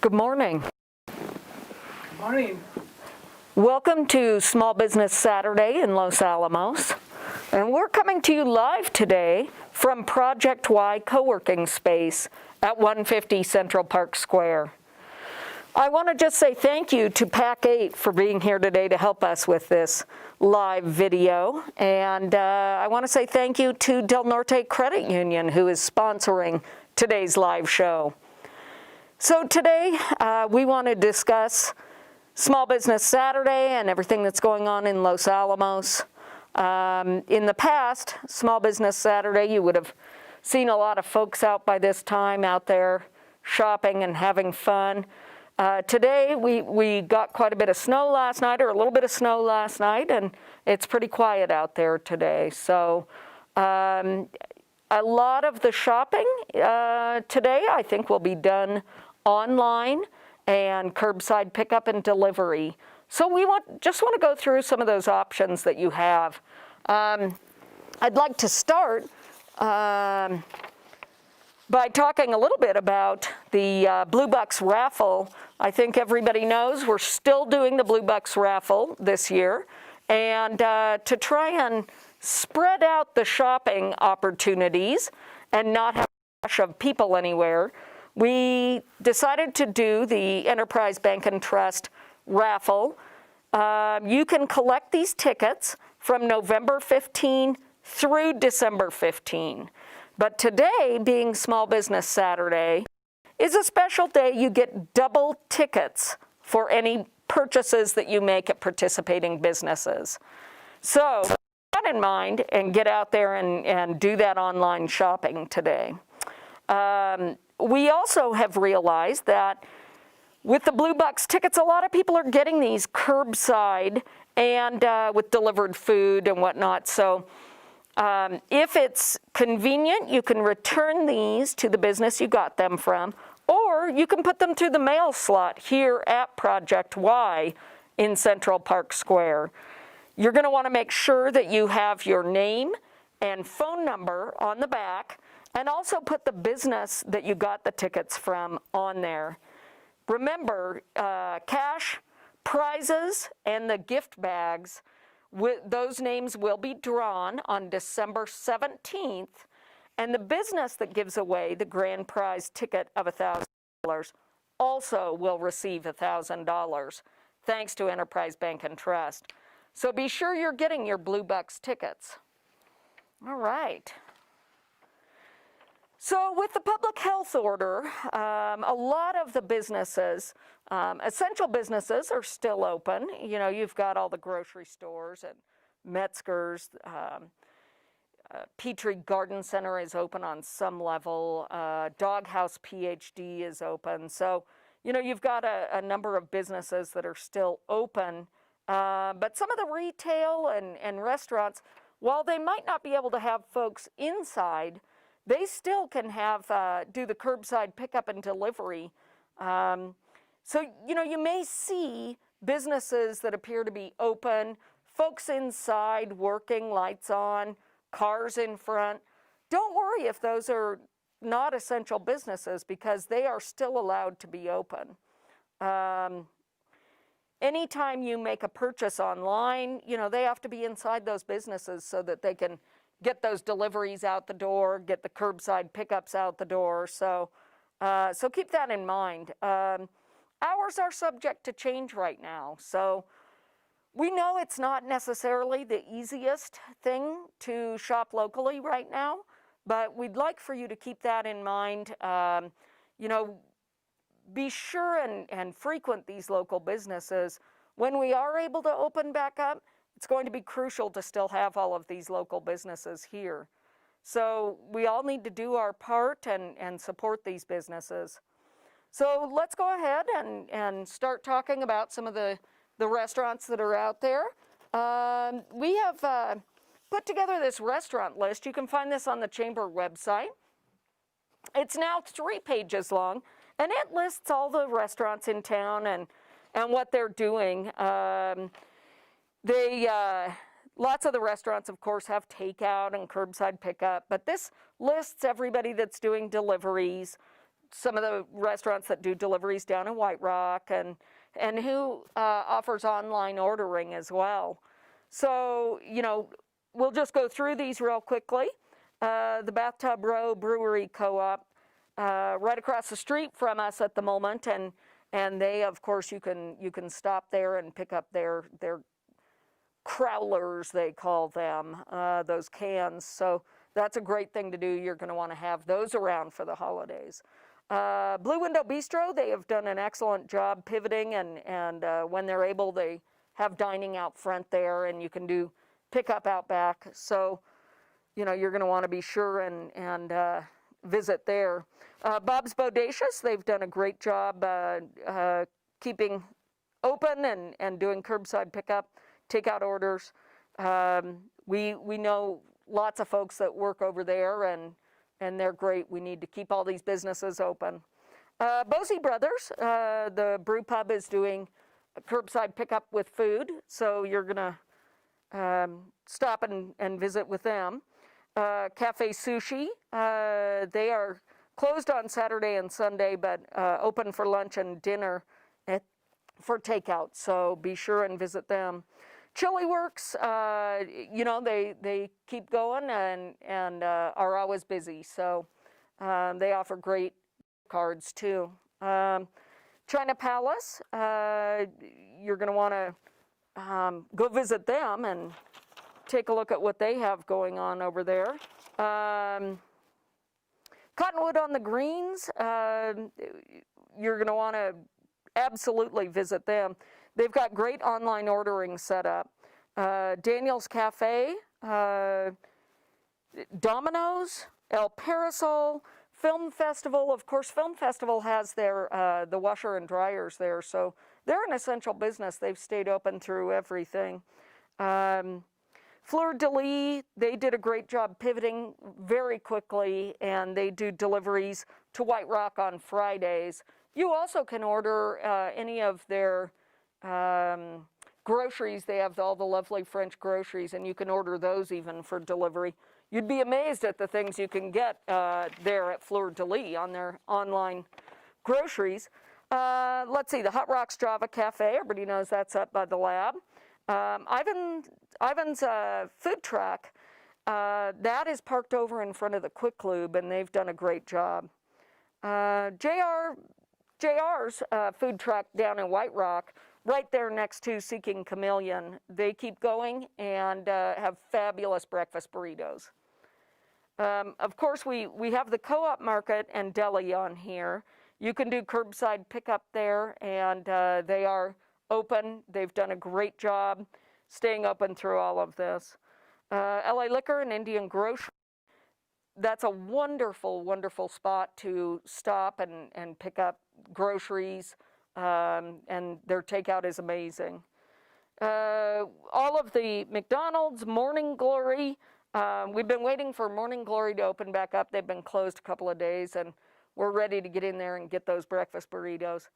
Good morning. Good morning. Welcome to Small Business Saturday in Los Alamos. And we're coming to you live today from Project Y co-working space at 150 Central Park Square. I want to just say thank you to Pack 8 for being here today to help us with this live video. And I want to say thank you to Del Norte Credit Union, who is sponsoring today's live show. So today we want to discuss Small Business Saturday and everything that's going on in Los Alamos. In the past, Small Business Saturday, you would have seen a lot of folks out by this time out there shopping and having fun. Today, we got quite a bit of snow last night, or a little bit of snow last night, and it's pretty quiet out there today. So a lot of the shopping today, I think, will be done online and curbside pickup and delivery. So we just want to go through some of those options that you have. I'd like to start by talking a little bit about the Blue Bucks raffle. I think everybody knows we're still doing the Blue Bucks raffle this year. And to try and spread out the shopping opportunities and not have a rush of people anywhere, we decided to do the Enterprise Bank and Trust raffle. You can collect these tickets from November 15 through December 15. But today, being Small Business Saturday, is a special day. You get double tickets for any purchases that you make at participating businesses. So keep that in mind and get out there and do that online shopping today. We also have realized that with the Blue Bucks tickets, a lot of people are getting these curbside and with delivered food and whatnot. So if it's convenient, you can return these to the business you got them from, or you can put them through the mail slot here at Project Y in Central Park Square. You're going to want to make sure that you have your name and phone number on the back, and also put the business that you got the tickets from on there. Remember, cash, prizes, and the gift bags, those names will be drawn on December 17th, and the business that gives away the grand prize ticket of $1,000 also will receive $1,000, thanks to Enterprise Bank and Trust. So be sure you're getting your Blue Bucks tickets. All right. So with the public health order, a lot of the businesses, essential businesses, are still open. You know, you've got all the grocery stores and Metzger's. Petrie Garden Center is open on some level. Doghouse PhD is open. So, you know, you've got a number of businesses that are still open. But some of the retail and restaurants, while they might not be able to have folks inside, they still can have do the curbside pickup and delivery. So, you know, you may see businesses that appear to be open, folks inside working, lights on, cars in front. Don't worry if those are not essential businesses, because they are still allowed to be open. Anytime you make a purchase online, you know, they have to be inside those businesses so that they can get those deliveries out the door, get the curbside pickups out the door. So keep that in mind. Hours are subject to change right now. So we know it's not necessarily the easiest thing to shop locally right now, but we'd like for you to keep that in mind. You know, be sure and frequent these local businesses. When we are able to open back up, it's going to be crucial to still have all of these local businesses here. So we all need to do our part and support these businesses. So let's go ahead and start talking about some of the restaurants that are out there. We have put together this restaurant list. You can find this on the Chamber website. It's now 3 pages long, and it lists all the restaurants in town and what they're doing. Lots of the restaurants, of course, have takeout and curbside pickup, but this lists everybody that's doing deliveries, some of the restaurants that do deliveries down in White Rock, and who offers online ordering as well. So, you know, we'll just go through these real quickly. The Bathtub Row Brewery Co-op, right across the street from us at the moment, and they, of course, you can stop there and pick up their crowlers, they call them, those cans. So that's a great thing to do. You're going to want to have those around for the holidays. Blue Window Bistro, they have done an excellent job pivoting, and when they're able, they have dining out front there, and you can do pickup out back. So, you know, you're going to want to be sure and visit there. Bob's Bodacious, they've done a great job keeping open and doing curbside pickup, takeout orders. We know lots of folks that work over there, and they're great. We need to keep all these businesses open. Bosey Brothers, the brew pub, is doing a curbside pickup with food, so you're going to stop and visit with them. Cafe Sushi, they are closed on Saturday and Sunday, but open for lunch and dinner for takeout, so be sure and visit them. Chili Works, you know, they keep going and are always busy, so they offer great cards too. China Palace, you're going to want to go visit them and take a look at what they have going on over there. Cottonwood on the Greens, you're going to want to absolutely visit them. They've got great online ordering set up. Daniel's Cafe, Domino's, El Parasol, Film Festival. Of course, Film Festival has their the washer and dryers there, so they're an essential business. They've stayed open through everything. Fleur de Lis, they did a great job pivoting very quickly, and they do deliveries to White Rock on Fridays. You also can order any of their groceries. They have all the lovely French groceries, and you can order those even for delivery. You'd be amazed at the things you can get there at Fleur de Lis on their online groceries. Let's see, the Hot Rocks Java Cafe, everybody knows that's up by the lab. Ivan's food truck, that is parked over in front of the Quick Lube, and they've done a great job. JR's food truck down in White Rock, right there next to Seeking Chameleon, they keep going and have fabulous breakfast burritos. Of course, we have the Co-op Market and Deli on here. You can do curbside pickup there, and they are open. They've done a great job staying open through all of this. LA Liquor and Indian Grocery, that's a wonderful, wonderful spot to stop and pick up groceries, and their takeout is amazing. All of the McDonald's, Morning Glory, we've been waiting for Morning Glory to open back up. They've been closed a couple of days, and we're ready to get in there and get those breakfast burritos.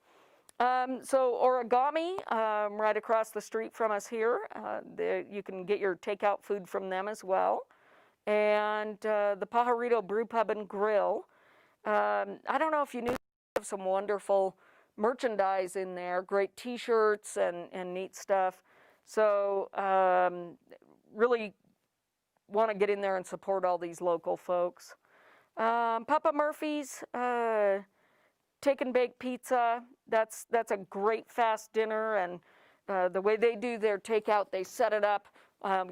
So Origami, right across the street from us here, you can get your takeout food from them as well. And the Pajarito Brew Pub and Grill. I don't know if you knew, they have some wonderful merchandise in there, great t-shirts and neat stuff. So really want to get in there and support all these local folks. Papa Murphy's, Take and Bake Pizza, that's a great fast dinner, and the way they do their takeout, they set it up.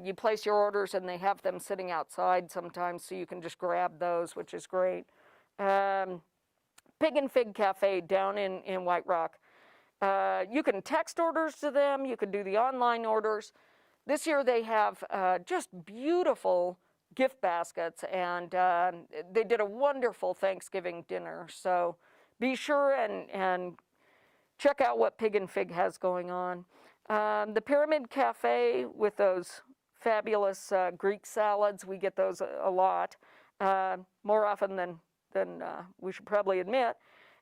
You place your orders, and they have them sitting outside sometimes, so you can just grab those, which is great. Pig and Fig Cafe down in White Rock. You can text orders to them. You can do the online orders. This year they have just beautiful gift baskets, and they did a wonderful Thanksgiving dinner. So be sure and check out what Pig and Fig has going on. The Pyramid Cafe with those fabulous Greek salads, we get those a lot, more often than we should probably admit.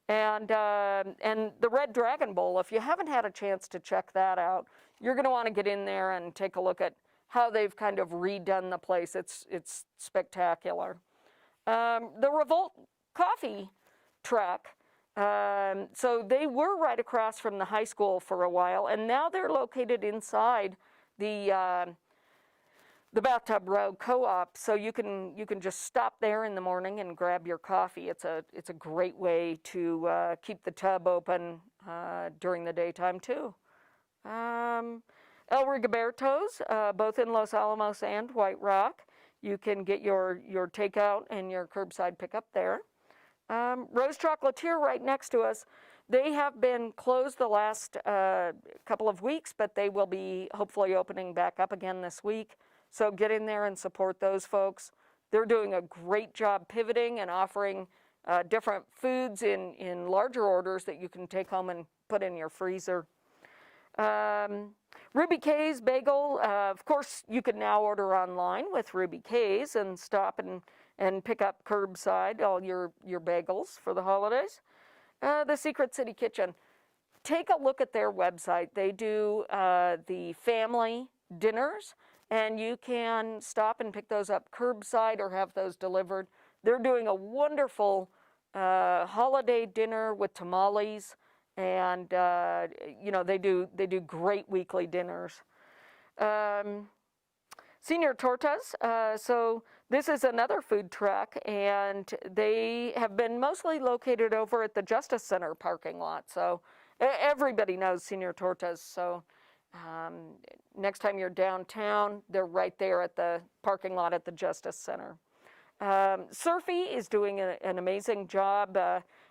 And the Red Dragon Bowl, if you haven't had a chance to check that out, you're going to want to get in there and take a look at how they've kind of redone the place. It's spectacular. The Revolt Coffee truck. So they were right across from the high school for a while, and now they're located inside the Bathtub Row Co-op. So you can just stop there in the morning and grab your coffee. It's a great way to keep the tub open during the daytime too. El Rigoberto's, both in Los Alamos and White Rock. You can get your takeout and your curbside pickup there. Rose Chocolatier right next to us. They have been closed the last couple of weeks, but they will be hopefully opening back up again this week. So get in there and support those folks. They're doing a great job pivoting and offering different foods in larger orders that you can take home and put in your freezer. Ruby K's Bagel, of course, you can now order online with Ruby K's and stop and pick up curbside all your bagels for the holidays. The Secret City Kitchen, take a look at their website. They do the family dinners, and you can stop and pick those up curbside or have those delivered. They're doing a wonderful holiday dinner with tamales. And they do great weekly dinners. Senior Tortas, so this is another food truck, and they have been mostly located over at the Justice Center parking lot. So everybody knows Senior Tortas. So next time you're downtown, they're right there at the parking lot at the Justice Center. Surfy is doing an amazing job.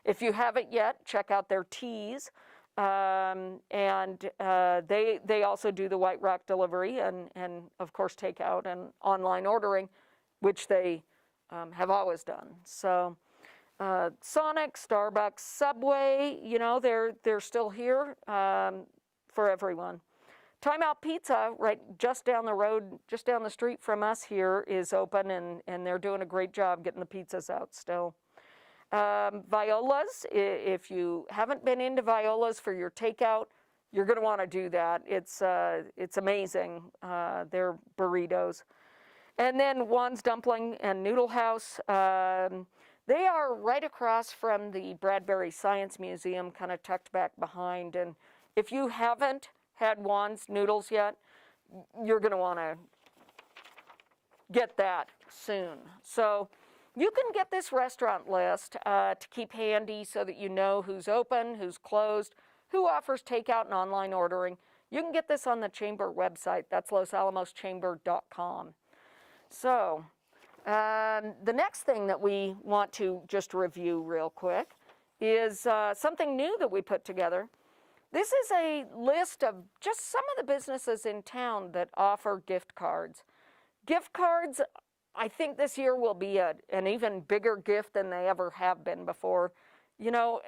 If you haven't yet, check out their teas. And they also do the White Rock delivery and of course takeout and online ordering, which they have always done. So Sonic, Starbucks, Subway, they're still here for everyone. Time Out Pizza, right just down the road, just down the street from us here, is open, and they're doing a great job getting the pizzas out still. Viola's, if you haven't been into Viola's for your takeout, you're going to want to do that. It's amazing, their burritos. And then Juan's Dumpling and Noodle House, they are right across from the Bradbury Science Museum, kind of tucked back behind. And if you haven't had Juan's Noodles yet, you're going to want to get that soon. So you can get this restaurant list to keep handy so that you know who's open, who's closed, who offers takeout and online ordering. You can get this on the Chamber website. That's losalamochamber.com. So the next thing that we want to just review real quick is something new that we put together. This is a list of just some of the businesses in town that offer gift cards. Gift cards, I think this year will be an even bigger gift than they ever have been before. You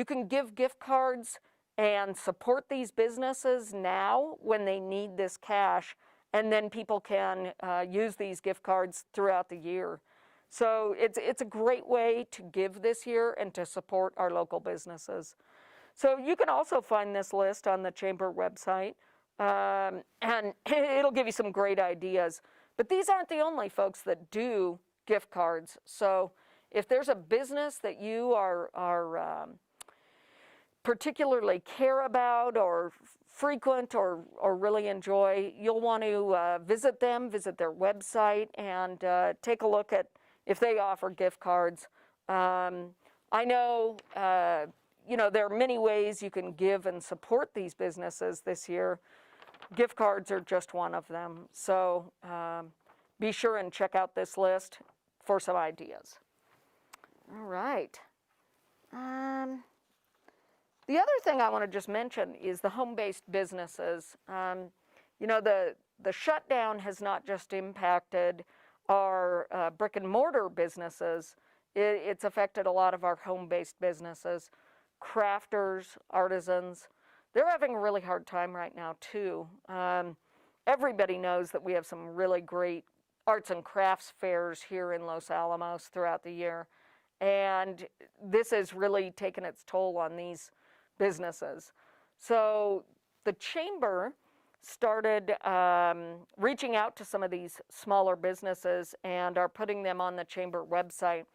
can give gift cards and support these businesses now when they need this cash, and then people can use these gift cards throughout the year. So it's a great way to give this year and to support our local businesses. So you can also find this list on the Chamber website, and it'll give you some great ideas. But these aren't the only folks that do gift cards. So if there's a business that you are particularly care about or frequent or really enjoy, you'll want to visit their website, and take a look at if they offer gift cards. I know there are many ways you can give and support these businesses this year. Gift cards are just one of them. So be sure and check out this list for some ideas. All right. The other thing I want to just mention is the home-based businesses. The shutdown has not just impacted our brick and mortar businesses. It's affected a lot of our home-based businesses. Crafters, artisans, they're having a really hard time right now too. Everybody knows that we have some really great arts and crafts fairs here in Los Alamos throughout the year, and this has really taken its toll on these businesses. So the Chamber started reaching out to some of these smaller businesses and are putting them on the Chamber website.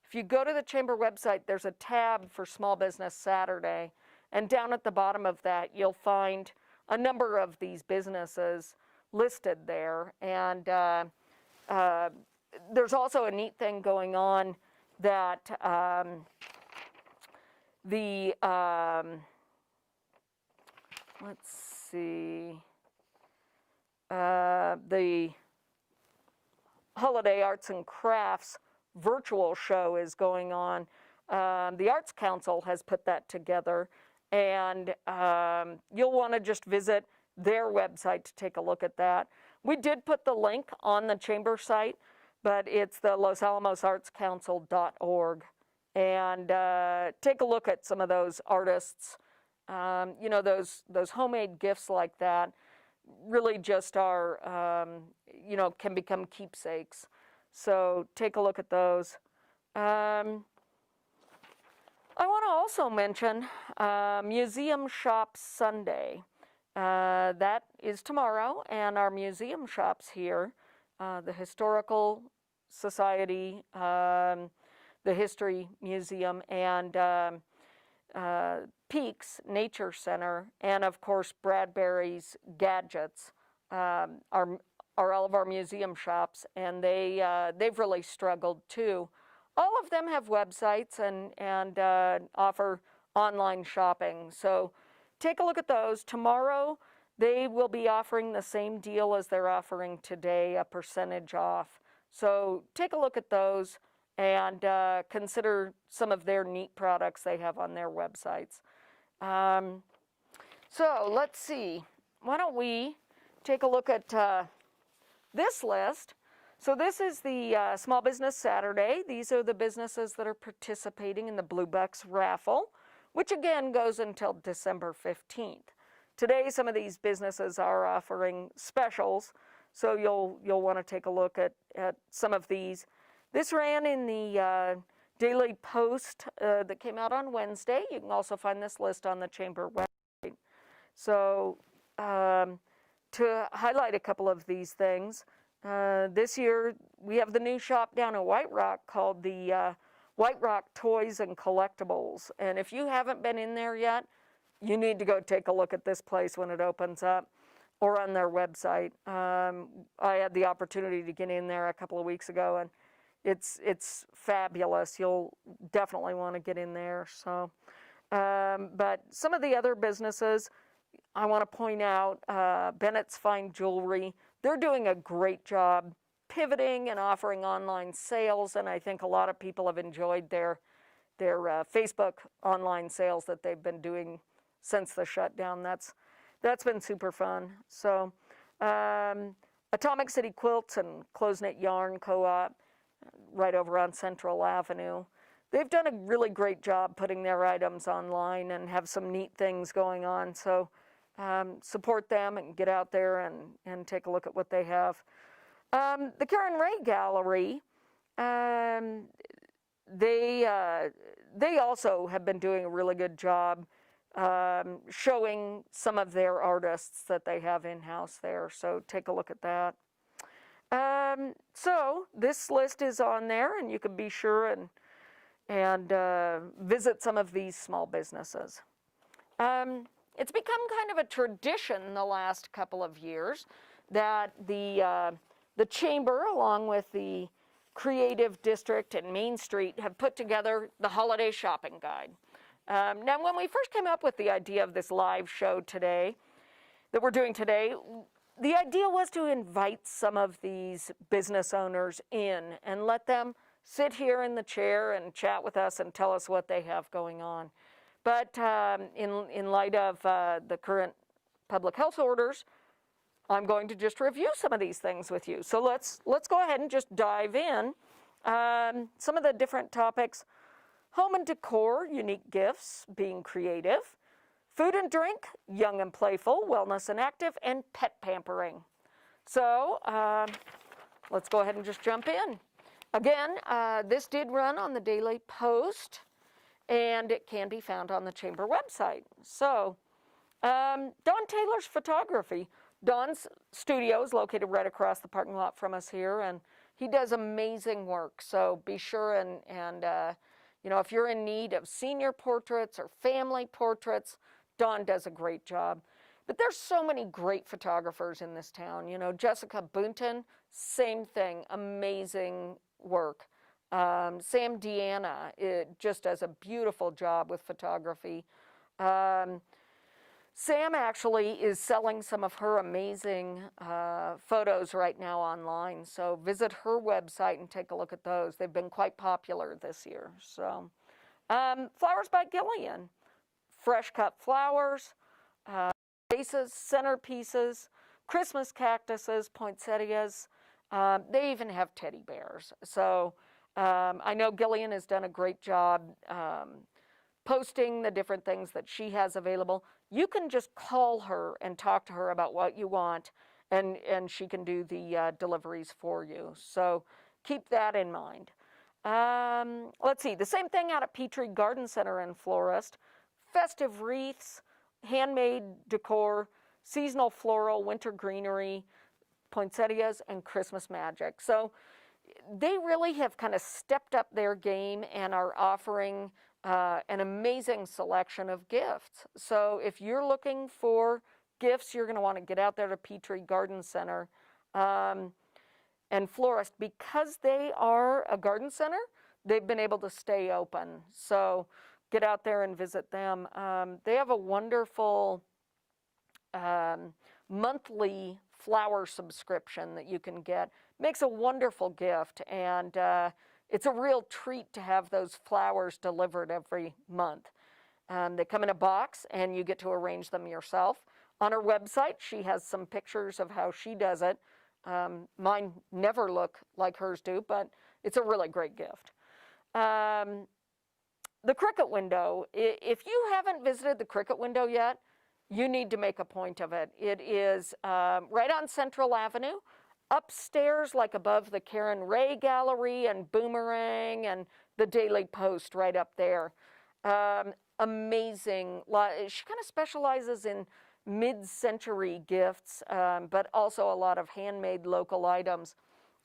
If you go to the Chamber website, there's a tab for Small Business Saturday, and down at the bottom of that, you'll find a number of these businesses listed there. And there's also a neat thing going on that let's see, the Holiday Arts and Crafts virtual show is going on. The Arts Council has put that together, and you'll want to just visit their website to take a look at that. We did put the link on the Chamber site, but it's the losalamosartscouncil.org. And take a look at some of those artists. You know, those homemade gifts like that really just are, you know, can become keepsakes. So take a look at those. I want to also mention Museum Shop Sunday. That is tomorrow, and our museum shops here, the Historical Society, the History Museum, and Peaks Nature Center, and of course Bradbury's Gadgets are all of our museum shops, and they've really struggled too. All of them have websites and offer online shopping, so take a look at those. Tomorrow they will be offering the same deal as they're offering today, a percentage off. So take a look at those and consider some of their neat products they have on their websites. So let's see, why don't we take a look at this list. So this is the Small Business Saturday. These are the businesses that are participating in the Blue Bucks raffle, which again goes until December 15th. Today, some of these businesses are offering specials, so you'll want to take a look at some of these. This ran in the Daily Post that came out on Wednesday. You can also find this list on the Chamber website. So to highlight a couple of these things, this year we have the new shop down in White Rock called the White Rock Toys and Collectibles. And if you haven't been in there yet, you need to go take a look at this place when it opens up, or on their website. I had the opportunity to get in there a couple of weeks ago, and it's fabulous. You'll definitely want to get in there. So, but some of the other businesses I want to point out, Bennett's Fine Jewelry. They're doing a great job pivoting and offering online sales, and I think a lot of people have enjoyed their Facebook online sales that they've been doing since the shutdown. That's been super fun. So Atomic City Quilts and Close Knit Yarn Co-op, right over on Central Avenue. They've done a really great job putting their items online and have some neat things going on. So support them and get out there and take a look at what they have. The Karen Ray Gallery, they also have been doing a really good job showing some of their artists that they have in-house there. So take a look at that. So this list is on there, and you can be sure and visit some of these small businesses. It's become kind of a tradition the last couple of years that the Chamber, along with the Creative District and Main Street, have put together the Holiday Shopping Guide. Now, when we first came up with the idea of this live show today, that we're doing today, the idea was to invite some of these business owners in and let them sit here in the chair and chat with us and tell us what they have going on. But in light of the current public health orders, I'm going to just review some of these things with you. So let's go ahead and just dive in. Some of the different topics: home and decor, unique gifts, being creative; food and drink, young and playful, wellness and active; and pet pampering. So let's go ahead and just jump in. Again, this did run on the Daily Post, and it can be found on the Chamber website. So Don Taylor's photography. Don's studio is located right across the parking lot from us here, and He does amazing work, so be sure and you know, if you're in need of senior portraits or family portraits, Dawn does a great job. But there's so many great photographers in this town. You know, Jessica Boonton, same thing, amazing work. Sam Deanna just does a beautiful job with photography. Sam actually is selling some of her amazing photos right now online. So visit her website and take a look at those. They've been quite popular this year. So, Flowers by Gillian, fresh cut flowers, vases, centerpieces, Christmas cactuses, poinsettias. They even have teddy bears. So I know Gillian has done a great job posting the different things that she has available. You can just call her and talk to her about what you want, and she can do the deliveries for you. So keep that in mind. Let's see, the same thing out at Petrie Garden Center and Florist. Festive wreaths, handmade decor, seasonal floral, winter greenery, poinsettias, and Christmas magic. So they really have kind of stepped up their game and are offering an amazing selection of gifts. So if you're looking for gifts, you're going to want to get out there to Petrie Garden Center and Florist. Because they are a garden center, they've been able to stay open. So get out there and visit them. They have a wonderful monthly flower subscription that you can get. Makes a wonderful gift, and it's a real treat to have those flowers delivered every month. They come in a box, and you get to arrange them yourself. On her website, she has some pictures of how she does it. Mine never look like hers do, but it's a really great gift. The Cricut Window, if you haven't visited the Cricut Window yet, you need to make a point of it. It is right on Central Avenue, upstairs, like above the Karen Ray Gallery and Boomerang and the Daily Post right up there. Amazing. She kind of specializes in mid-century gifts, but also a lot of handmade local items.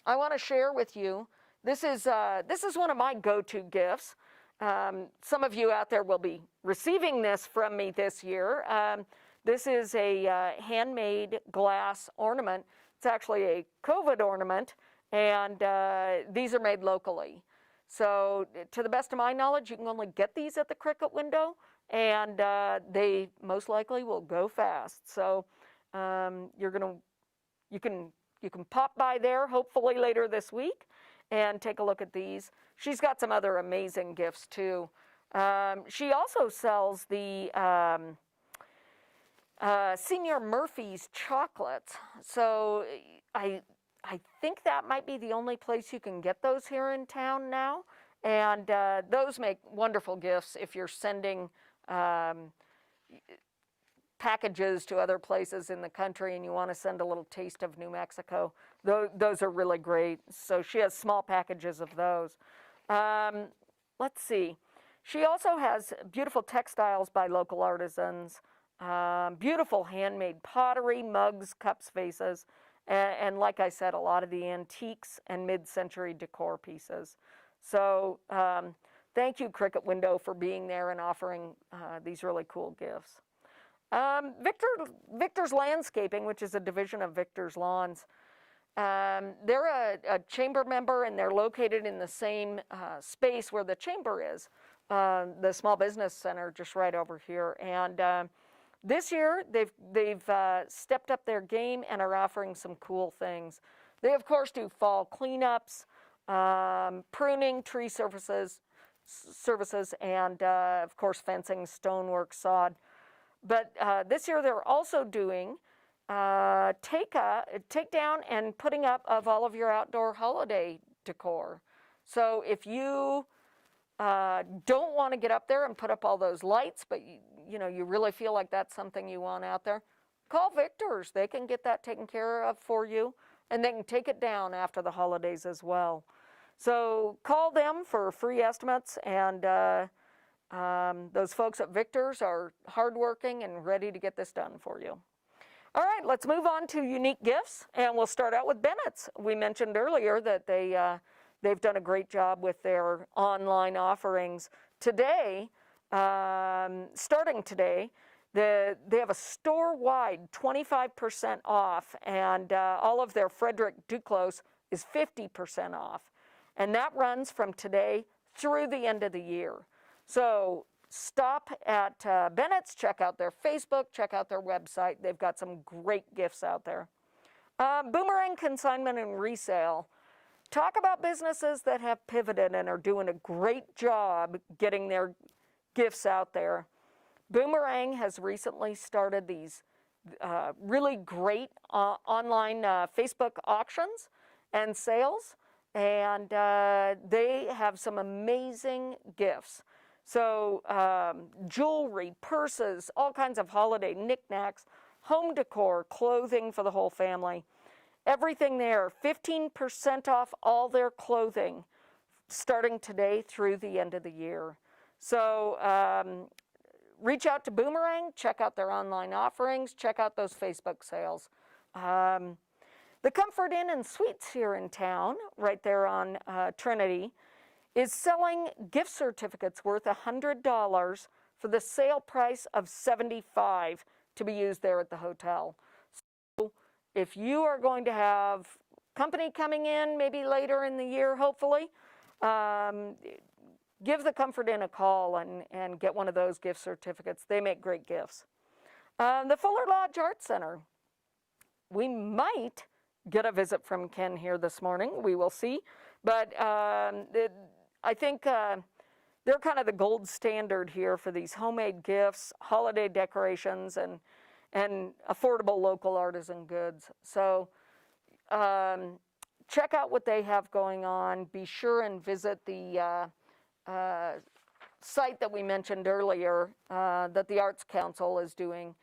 I want to share with you, this is one of my go-to gifts. Some of you out there will be receiving this from me this year. This is a handmade glass ornament. It's actually a COVID ornament, and these are made locally. So to the best of my knowledge, you can only get these at the Cricut Window, and they most likely will go fast. So you can pop by there hopefully later this week and take a look at these. She's got some other amazing gifts too. She also sells the Senior Murphy's chocolates. So I think that might be the only place you can get those here in town now. And those make wonderful gifts if you're sending packages to other places in the country and you want to send a little taste of New Mexico. Those are really great. So she has small packages of those. Let's see. She also has beautiful textiles by local artisans, beautiful handmade pottery, mugs, cups, vases, and like I said, a lot of the antiques and mid-century decor pieces. So thank you, Cricut Window, for being there and offering these really cool gifts. Victor's Landscaping, which is a division of Victor's Lawns, they're a chamber member, and they're located in the same space where the chamber is, the Small Business Center just right over here. And this year, they've stepped up their game and are offering some cool things. They, of course, do fall cleanups, pruning, tree services, and, of course, fencing, stonework, sod. But this year, they're also doing takedown and putting up of all of your outdoor holiday decor. So if you don't want to get up there and put up all those lights, but you really feel like that's something you want out there, call Victor's. They can get that taken care of for you, and they can take it down after the holidays as well. So call them for free estimates, and those folks at Victor's are hardworking and ready to get this done for you. All right, let's move on to unique gifts, and we'll start out with Bennett's. We mentioned earlier that they've done a great job with their online offerings. Today, starting today, they have a store-wide 25% off, and all of their Frederick Duclos is 50% off. And that runs from today through the end of the year. So stop at Bennett's, check out their Facebook, check out their website. They've got some great gifts out there. Boomerang, Consignment, and Resale. Talk about businesses that have pivoted and are doing a great job getting their gifts out there. Boomerang has recently started these really great online Facebook auctions and sales, and they have some amazing gifts. So jewelry, purses, all kinds of holiday knickknacks, home decor, clothing for the whole family. Everything there, 15% off all their clothing starting today through the end of the year. So reach out to Boomerang, check out their online offerings, check out those Facebook sales. The Comfort Inn and Suites here in town, right there on Trinity, is selling gift certificates worth $100 for the sale price of $75 to be used there at the hotel. So if you are going to have company coming in maybe later in the year, hopefully, give the Comfort Inn a call and get one of those gift certificates. They make great gifts. The Fuller Lodge Art Center. We might get a visit from Ken here this morning. We will see. But I think they're kind of the gold standard here for these homemade gifts, holiday decorations, and affordable local artisan goods. So check out what they have going on. Be sure and visit the site that we mentioned earlier that the Arts Council is doing.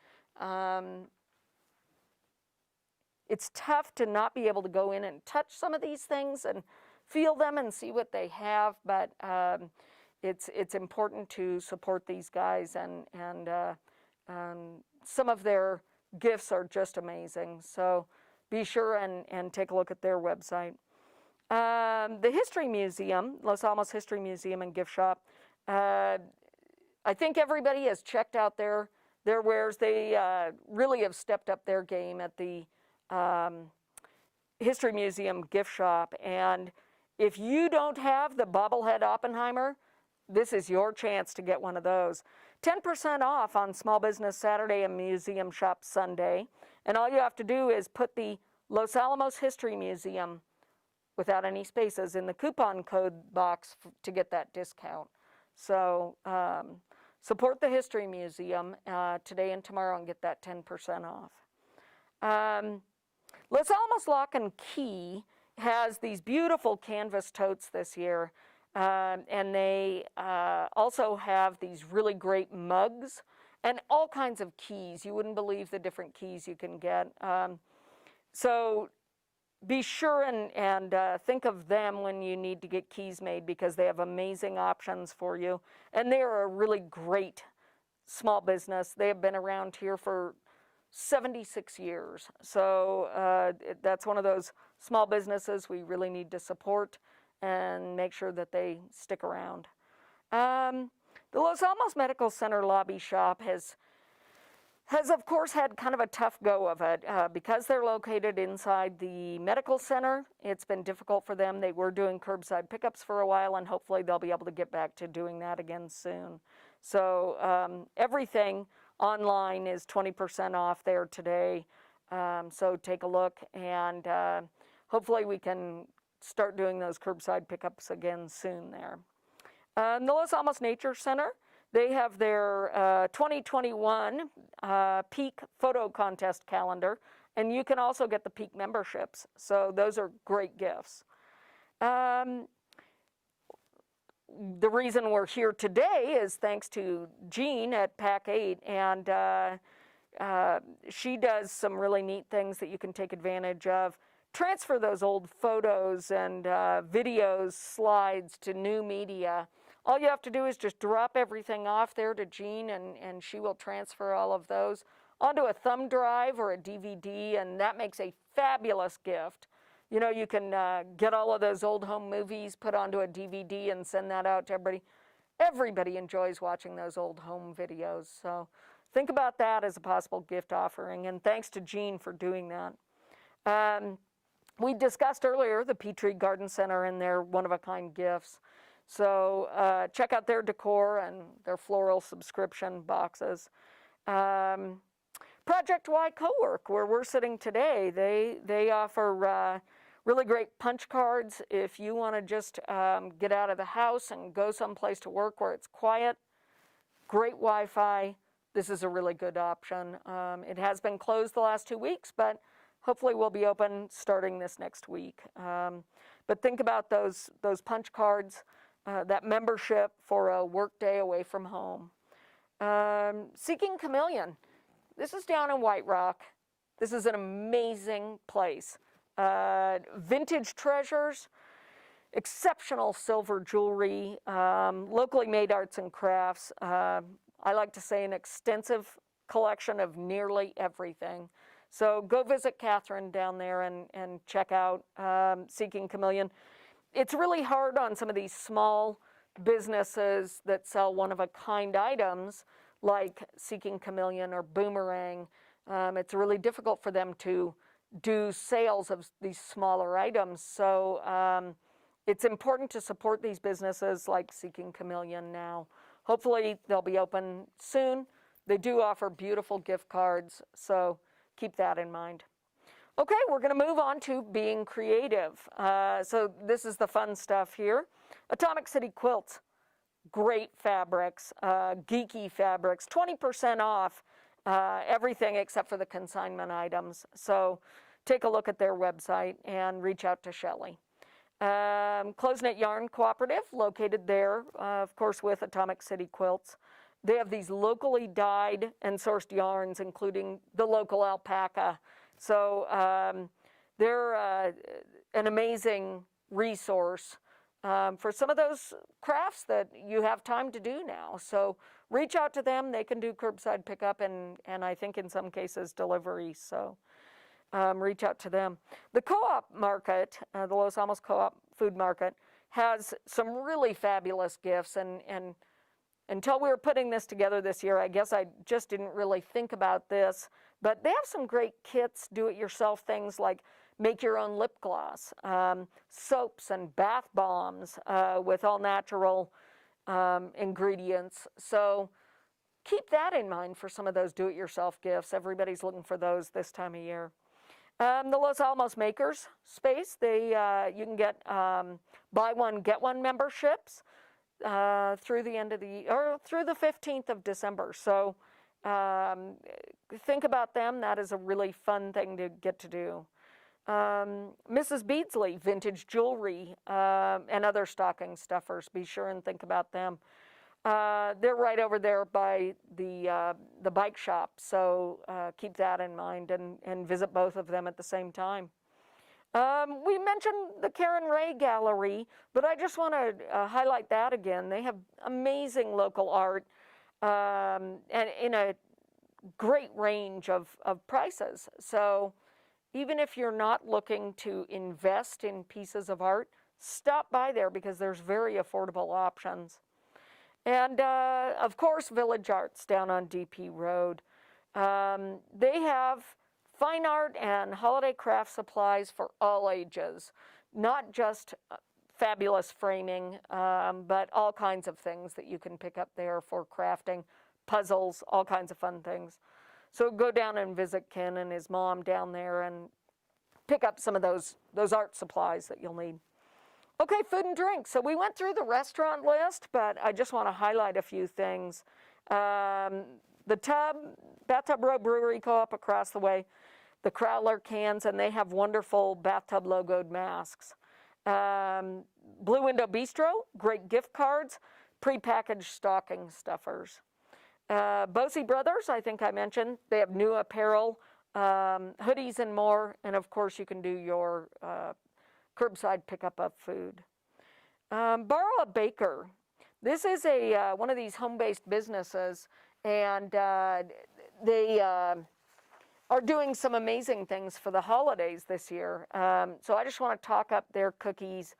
It's tough to not be able to go in and touch some of these things and feel them and see what they have, but it's important to support these guys, and some of their gifts are just amazing. So be sure and take a look at their website. The History Museum, Los Alamos History Museum and Gift Shop, I think everybody has checked out their wares. They really have stepped up their game at the History Museum Gift Shop, and if you don't have the bobblehead Oppenheimer, this is your chance to get one of those. 10% off on Small Business Saturday and Museum Shop Sunday. And all you have to do is put the Los Alamos History Museum, without any spaces, in the coupon code box to get that discount. So support the History Museum today and tomorrow and get that 10% off. Los Alamos Lock and Key has these beautiful canvas totes this year, and they also have these really great mugs and all kinds of keys. You wouldn't believe the different keys you can get. So be sure and think of them when you need to get keys made, because they have amazing options for you, and they are a really great small business. They have been around here for 76 years. So that's one of those small businesses we really need to support and make sure that they stick around. The Los Alamos Medical Center lobby shop has of course had kind of a tough go of it. Because they're located inside the medical center, it's been difficult for them. They were doing curbside pickups for a while, and hopefully they'll be able to get back to doing that again soon. So everything online is 20% off there today. So take a look, and hopefully we can start doing those curbside pickups again soon there. The Los Alamos Nature Center, they have their 2021 Peak Photo Contest calendar, and you can also get the Peak memberships. So those are great gifts. The reason we're here today is thanks to Jean at Pack 8, and she does some really neat things that you can take advantage of. Transfer those old photos and videos, slides to new media. All you have to do is just drop everything off there to Jean, and she will transfer all of those. onto a thumb drive or a DVD, and that makes a fabulous gift. You know, you can get all of those old home movies put onto a DVD and send that out to everybody. Everybody enjoys watching those old home videos. So think about that as a possible gift offering. And thanks to Jean for doing that. We discussed earlier the Petrie Garden Center and their one-of-a-kind gifts. So check out their decor and their floral subscription boxes. Project Y Co-work, where we're sitting today, they offer really great punch cards if you want to just get out of the house and go someplace to work where it's quiet. Great Wi-Fi. This is a really good option. It has been closed the last 2 weeks, but hopefully we'll be open starting this next week. But think about those punch cards, that membership for a work day away from home. Seeking Chameleon. This is down in White Rock. This is an amazing place. Vintage treasures, exceptional silver jewelry, locally made arts and crafts. I like to say an extensive collection of nearly everything. So go visit Catherine down there and check out Seeking Chameleon. It's really hard on some of these small businesses that sell one-of-a-kind items like Seeking Chameleon or Boomerang. It's really difficult for them to do sales of these smaller items. So it's important to support these businesses like Seeking Chameleon now. Hopefully they'll be open soon. They do offer beautiful gift cards, so keep that in mind. Okay, we're going to move on to being creative. So this is the fun stuff here. Atomic City Quilts, great fabrics, geeky fabrics, 20% off everything except for the consignment items. So take a look at their website and reach out to Shelley. Close Knit Yarn Cooperative, located there, of course, with Atomic City Quilts. They have these locally dyed and sourced yarns, including the local alpaca. So they're an amazing resource for some of those crafts that you have time to do now. So reach out to them. They can do curbside pickup and I think in some cases delivery. So reach out to them. The co-op market, the Los Alamos Co-op Food Market, has some really fabulous gifts. And until we were putting this together this year, I guess I just didn't really think about this. But they have some great kits, do-it-yourself things like make your own lip gloss, soaps and bath bombs with all natural ingredients. So keep that in mind for some of those do-it-yourself gifts. Everybody's looking for those this time of year. The Los Alamos Makers Space, you can get buy one, get one memberships through the end of through the 15th of December. So think about them. That is a really fun thing to get to do. Mrs. Beardsley, vintage jewelry and other stocking stuffers. Be sure and think about them. They're right over there by the bike shop, so keep that in mind and visit both of them at the same time. We mentioned the Karen Ray Gallery, but I just want to highlight that again. They have amazing local art and in a great range of prices. So even if you're not looking to invest in pieces of art, stop by there because there's very affordable options. And of course, Village Arts down on DP Road. They have fine art and holiday craft supplies for all ages, not just fabulous framing, but all kinds of things that you can pick up there for crafting, puzzles, all kinds of fun things. So go down and visit Ken and his mom down there and pick up some of those art supplies that you'll need. Okay, food and drink. So we went through the restaurant list, but I just want to highlight a few things. The Bathtub Row Brewery Co-op across the way, the Crowler cans, and they have wonderful bathtub logoed masks. Blue Window Bistro, great gift cards, prepackaged stocking stuffers. Bosey Brothers, I think I mentioned, they have new apparel, hoodies and more, and of course you can do your curbside pickup of food. Borrow a Baker. This is one of these home-based businesses, and they are doing some amazing things for the holidays this year. So I just want to talk up their cookies.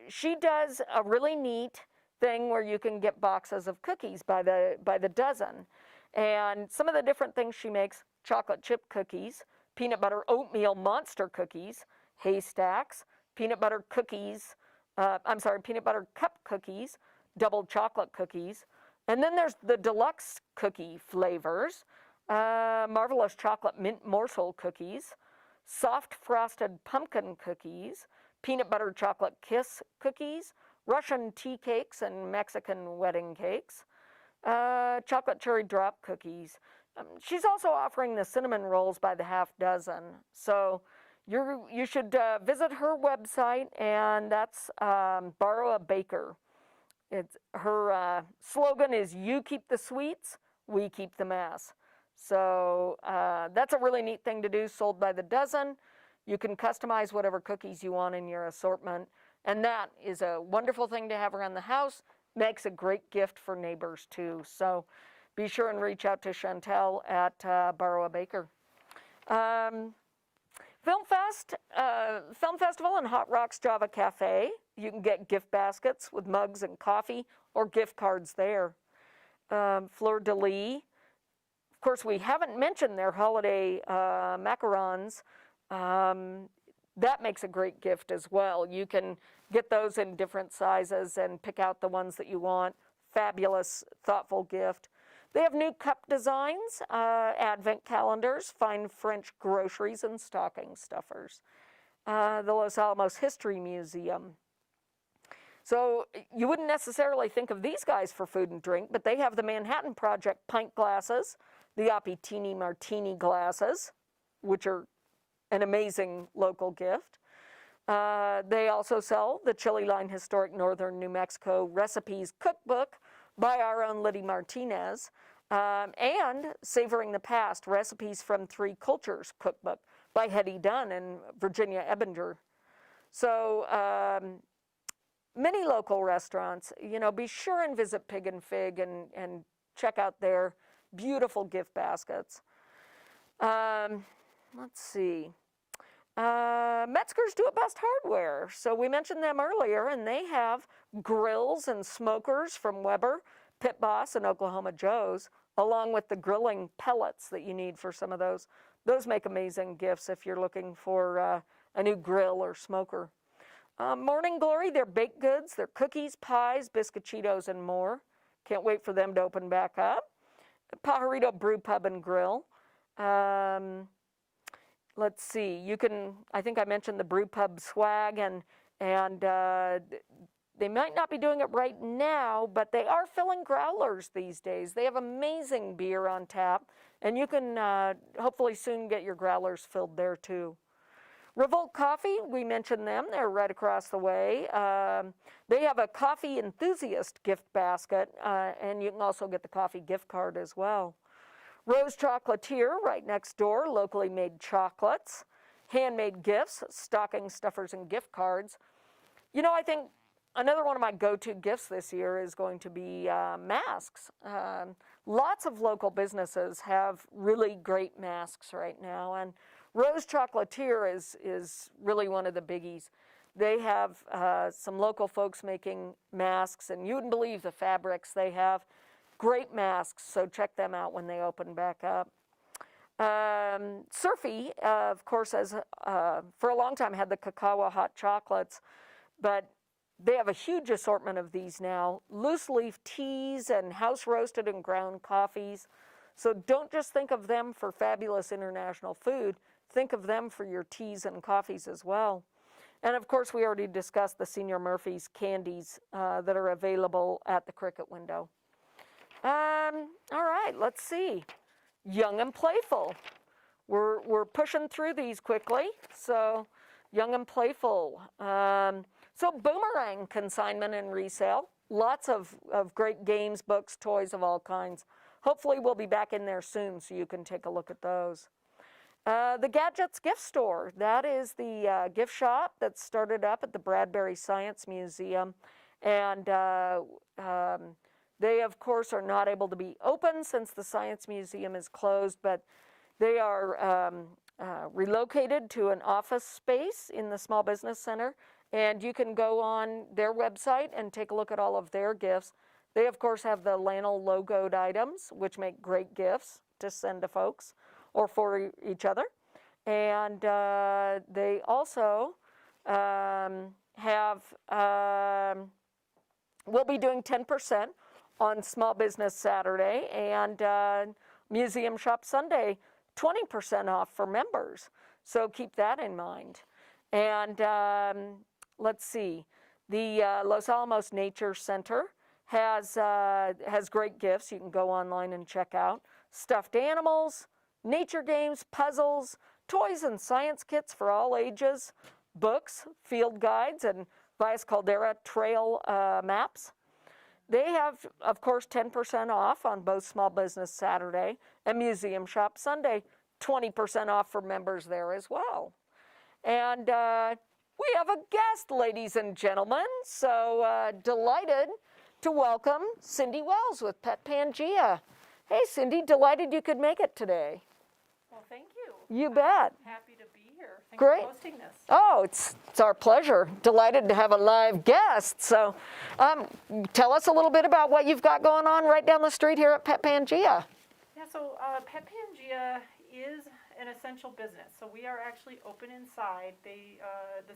She does a really neat thing where you can get boxes of cookies by the dozen. And some of the different things she makes: chocolate chip cookies, peanut butter oatmeal monster cookies, haystacks, peanut butter cookies, peanut butter cup cookies, double chocolate cookies. And then there's the deluxe cookie flavors, marvelous chocolate mint morsel cookies, soft frosted pumpkin cookies, peanut butter chocolate kiss cookies, Russian tea cakes and Mexican wedding cakes, chocolate cherry drop cookies. She's also offering the cinnamon rolls by the half dozen. So you should visit her website, and that's Borrow a Baker. Her slogan is "You keep the sweets, we keep the mess." So that's a really neat thing to do, sold by the dozen. You can customize whatever cookies you want in your assortment, and that is a wonderful thing to have around the house. Makes a great gift for neighbors too. So be sure and reach out to Chantel at Borrow a Baker. Film Festival and Hot Rocks Java Cafe. You can get gift baskets with mugs and coffee or gift cards there. Fleur de Lis. Of course, we haven't mentioned their holiday macarons. That makes a great gift as well. You can get those in different sizes and pick out the ones that you want. Fabulous, thoughtful gift. They have new cup designs, advent calendars, fine French groceries, and stocking stuffers. The Los Alamos History Museum. So you wouldn't necessarily think of these guys for food and drink, but they have the Manhattan Project pint glasses, the Appetini Martini glasses, which are an amazing local gift. They also sell the Chili Line Historic Northern New Mexico Recipes Cookbook by our own Liddy Martinez, and Savoring the Past, Recipes from Three Cultures Cookbook by Hetty Dunn and Virginia Ebinger. So many local restaurants, be sure and visit Pig and Fig and check out their beautiful gift baskets. Let's see. Metzger's Do It Best Hardware. So we mentioned them earlier, and they have grills and smokers from Weber, Pit Boss, and Oklahoma Joe's, along with the grilling pellets that you need for some of those. Those make amazing gifts if you're looking for a new grill or smoker. Morning Glory, their baked goods, their cookies, pies, biscuititos, and more. Can't wait for them to open back up. Pajarito Brew Pub and Grill. Let's see, I think I mentioned the Brew Pub swag, and they might not be doing it right now, but they are filling growlers these days. They have amazing beer on tap, and you can hopefully soon get your growlers filled there too. Revolt Coffee, we mentioned them. They're right across the way. They have a coffee enthusiast gift basket, and you can also get the coffee gift card as well. Rose Chocolatier, right next door, locally made chocolates, handmade gifts, stocking stuffers, and gift cards. I think another one of my go-to gifts this year is going to be masks. Lots of local businesses have really great masks right now, and Rose Chocolatier is really one of the biggies. They have some local folks making masks, and you wouldn't believe the fabrics they have. Great masks, so check them out when they open back up. Surfy, of course, has for a long time had the cacao hot chocolates, but they have a huge assortment of these now. Loose leaf teas and house roasted and ground coffees. So don't just think of them for fabulous international food. Think of them for your teas and coffees as well. And of course, we already discussed the Senior Murphy's candies that are available at the Cricut Window. All right, let's see. Young and Playful. We're pushing through these quickly. So Young and Playful. So Boomerang, Consignment and Resale. Lots of great games, books, toys of all kinds. Hopefully we'll be back in there soon so you can take a look at those. The Gadgets Gift Store. That is the gift shop that started up at the Bradbury Science Museum. And They, of course, are not able to be open since the Science Museum is closed, but they are relocated to an office space in the Small Business Center, and you can go on their website and take a look at all of their gifts. They, of course, have the Lanel logoed items, which make great gifts to send to folks or for each other. And they also will be doing 10% on Small Business Saturday and Museum Shop Sunday, 20% off for members. So keep that in mind. And let's see, the Los Alamos Nature Center has great gifts you can go online and check out. Stuffed animals, nature games, puzzles, toys and science kits for all ages, books, field guides, and Vias Caldera trail maps. They have, of course, 10% off on both Small Business Saturday and Museum Shop Sunday, 20% off for members there as well. And we have a guest, ladies and gentlemen, so delighted to welcome Cindy Wells with Pet Pangea. Hey, Cindy, delighted you could make it today. Well, thank you. You bet. Happy to be here. Thanks Great. for hosting this. Oh, it's our pleasure. Delighted to have a live guest. So tell us a little bit about what you've got going on right down the street here at Pet Pangea. Yeah, so Pet Pangea is an essential business. So we are actually open inside. The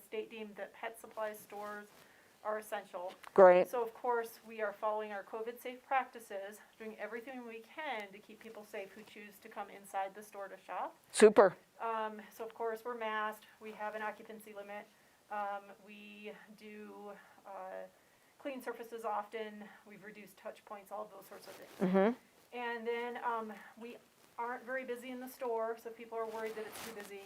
state deemed that pet supply stores are essential. Great. So of course we are following our COVID safe practices, doing everything we can to keep people safe who choose to come inside the store to shop. Super. So of course we're masked. We have an occupancy limit. We do clean surfaces often. We've reduced touch points, all of those sorts of things. Mm-hmm. And then we aren't very busy in the store, so if people are worried that it's too busy,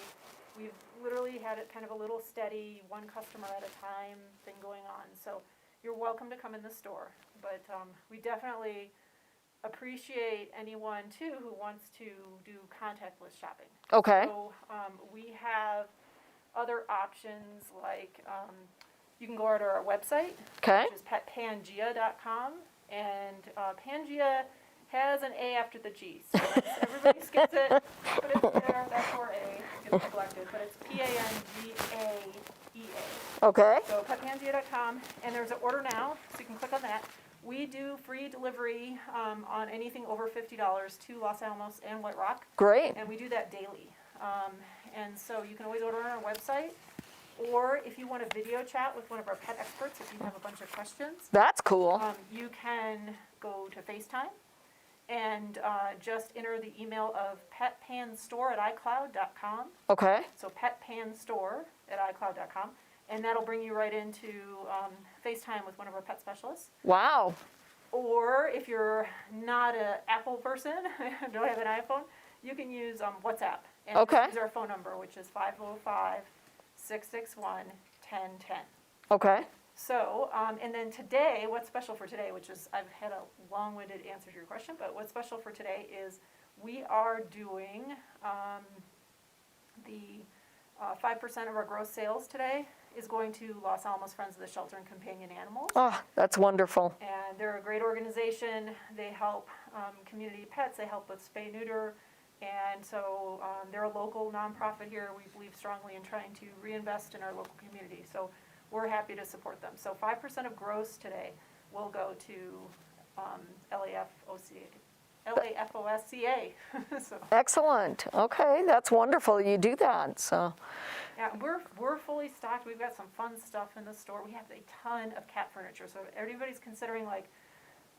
we've literally had it kind of a little steady, one customer at a time thing going on. So you're welcome to come in the store, but we definitely appreciate anyone too who wants to do contactless shopping. Okay. So we have other options like you can go over to our website, Okay. which is petpangea.com, and Pangea has an A after the G, so everybody skips it, but it's there, that's where A gets neglected, but it's P-A-N-G-A-E-A. Okay. So petpangea.com, and there's an order now, so you can click on that. We do free delivery on anything over $50 to Los Alamos and White Rock, Great. and we do that daily. And so you can always order on our website, or if you want a video chat with one of our pet experts, if you have a bunch of questions, That's cool. you can go to FaceTime and just enter the email of petpanstore@icloud.com. Okay. So petpanstore@icloud.com, and that'll bring you right into FaceTime with one of our pet specialists. Wow. Or if you're not an Apple person, don't have an iPhone, you can use WhatsApp. And Okay. This is our phone number, which is 505-661-1010. Okay. So, and then today, what's special for today, which is, I've had a long-winded answer to your question, but what's special for today is we are doing the 5% of our gross sales today is going to Los Alamos Friends of the Shelter and Companion Animals. Oh, that's wonderful. And they're a great organization. They help community pets. They help with spay neuter. And so they're a local nonprofit here. We believe strongly in trying to reinvest in our local community. So we're happy to support them. So 5% of gross today will go to LAFOSCA. So, Excellent. Okay, that's wonderful you do that. So, yeah, we're fully stocked. We've got some fun stuff in the store. We have a ton of cat furniture. So if everybody's considering like,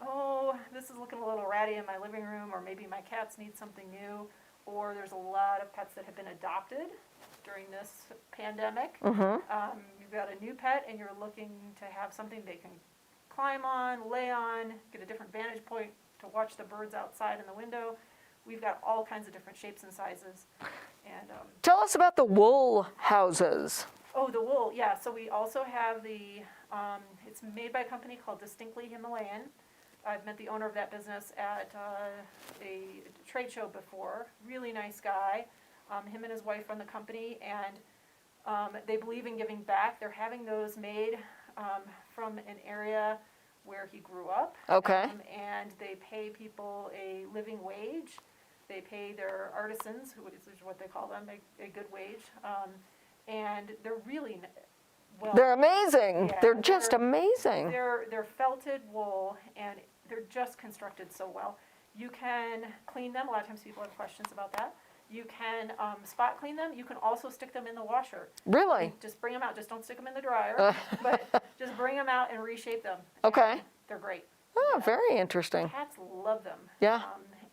oh, this is looking a little ratty in my living room, or maybe my cats need something new, or there's a lot of pets that have been adopted during this pandemic. You've got a new pet and you're looking to have something they can climb on, lay on, get a different vantage point to watch the birds outside in the window. We've got all kinds of different shapes and sizes. And tell us about the wool houses. oh, the wool, yeah. So we also have the, it's made by a company called Distinctly Himalayan. I've met the owner of that business at a trade show before. Really nice guy. Him and his wife run the company, and they believe in giving back. They're having those made from an area where he grew up. Okay. And they pay people a living wage. They pay their artisans, who is what they call them, a good wage. And they're really well. They're amazing. Yeah, They're just amazing. They're felted wool, and they're just constructed so well. You can clean them. A lot of times people have questions about that. You can spot clean them. You can also stick them in the washer. Really? Just bring them out. Just don't stick them in the dryer, but just bring them out and reshape them. Okay. And they're great. Oh, very interesting. Cats love them. Yeah.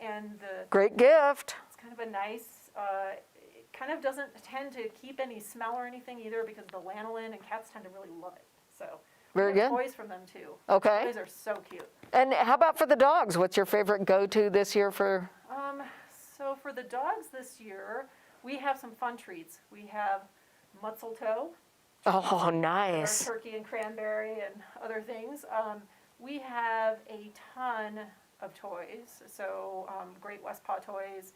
And Great gift. it's kind of a nice, it kind of doesn't tend to keep any smell or anything either because of the lanolin, and cats tend to really love it. So Very we have good. toys from them too. Okay. Toys are so cute. And how about for the dogs? What's your favorite go-to this year for? So for the dogs this year, we have some fun treats. We have mistletoe, Oh, or nice. turkey and cranberry and other things. We have a ton of toys. So Great West Paw Toys.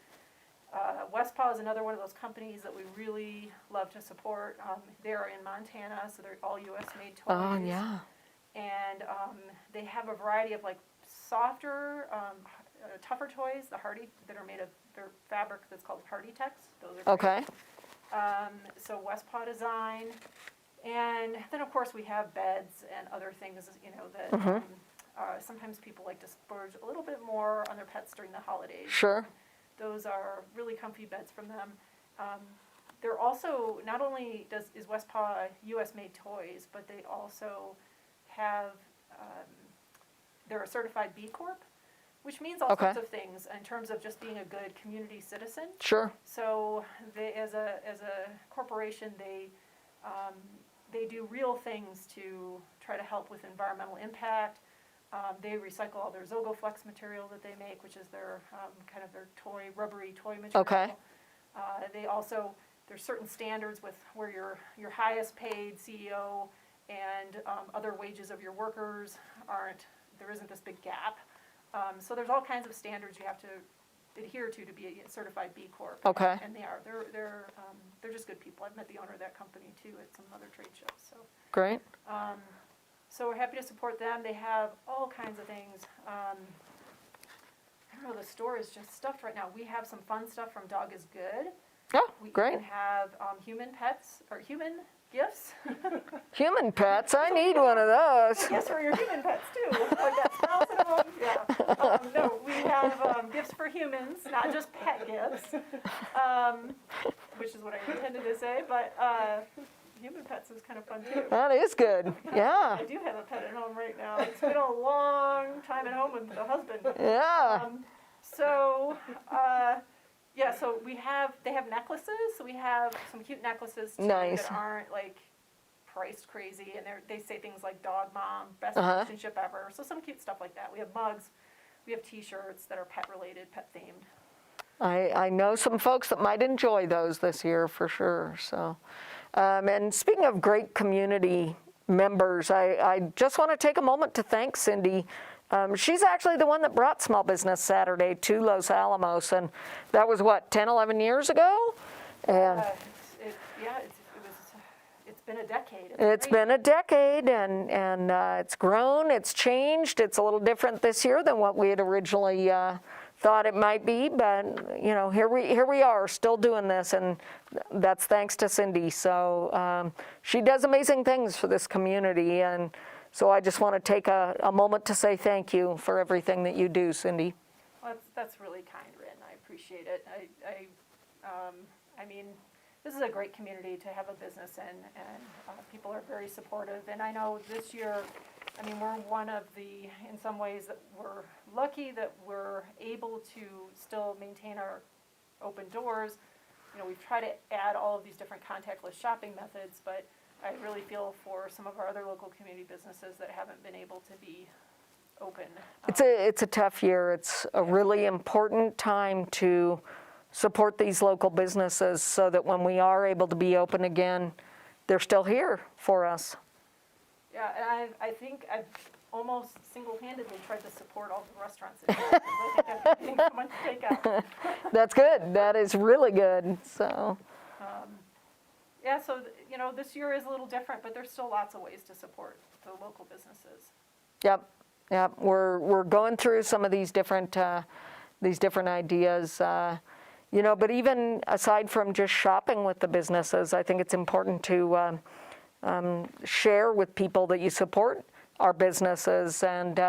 West Paw is another one of those companies that we really love to support. They're in Montana, so they're all U.S. made toys. Oh, yeah. And they have a variety of like softer, tougher toys, the Hardy, that are made of their fabric that's called Hardy Tex. Those are great. Okay. So West Paw design. And then of course we have beds and other things, you know, that sometimes people like to splurge a little bit more on their pets during the holidays. Sure. Those are really comfy beds from them. They're also, not only is West Paw U.S. made toys, but they also have, they're a certified B Corp, which means all Okay. sorts of things in terms of just being a good community citizen. Sure. So they, as a corporation, they do real things to try to help with environmental impact. They recycle all their Zogoflex material that they make, which is their kind of their toy, rubbery toy material. Okay. They also, there's certain standards with where your highest paid CEO and other wages of your workers there isn't this big gap. So there's all kinds of standards you have to adhere to be a certified B Corp. Okay. And they are. They're just good people. I've met the owner of that company too at some other trade shows. So. Great. So we're happy to support them. They have all kinds of things. I don't know, the store is just stuffed right now. We have some fun stuff from Dog is Good. Oh, We great. even have human pets, or human gifts. Human pets. I need one of those. Yes, for your human pets too. Like that spouse at home. Yeah. No, we have gifts for humans, not just pet gifts, which is what I intended to say, but human pets is kind of fun too. That is good. Yeah. I do have a pet at home right now. It's been a long time at home with the husband. Yeah. Yeah, so they have necklaces. So we have some cute necklaces too Nice. that aren't like priced crazy, and they say things like dog mom, best Uh-huh. relationship ever. So some cute stuff like that. We have mugs, we have t-shirts that are pet related, pet themed. I know some folks that might enjoy those this year for sure. So, and speaking of great community members, I just want to take a moment to thank Cindy. She's actually the one that brought Small Business Saturday to Los Alamos, and that was what, 10, 11 years ago? And It's been a decade. it's been a decade, and it's grown, it's changed. It's a little different this year than what we had originally thought it might be, but you know, here we are, still doing this, and that's thanks to Cindy. So she does amazing things for this community, and so I just want to take a moment to say thank you for everything that you do, Cindy. Well, that's really kind, Rin. I appreciate it. I mean, this is a great community to have a business in, and people are very supportive. And I know this year, I mean, we're one of in some ways, that we're lucky that we're able to still maintain our open doors. You know, we've tried to add all of these different contactless shopping methods, but I really feel for some of our other local community businesses that haven't been able to be open. It's a tough year. It's a really important time to support these local businesses so that when we are able to be open again, they're still here for us. Yeah, and I think I've almost single-handedly tried to support all the restaurants. I think someone to take out. That's good. That is really good. So. Yeah, so, you know, this year is a little different, but there's still lots of ways to support the local businesses. Yep. Yeah, we're going through some of these different ideas, but even aside from just shopping with the businesses, I think it's important to share with people that you support our businesses and,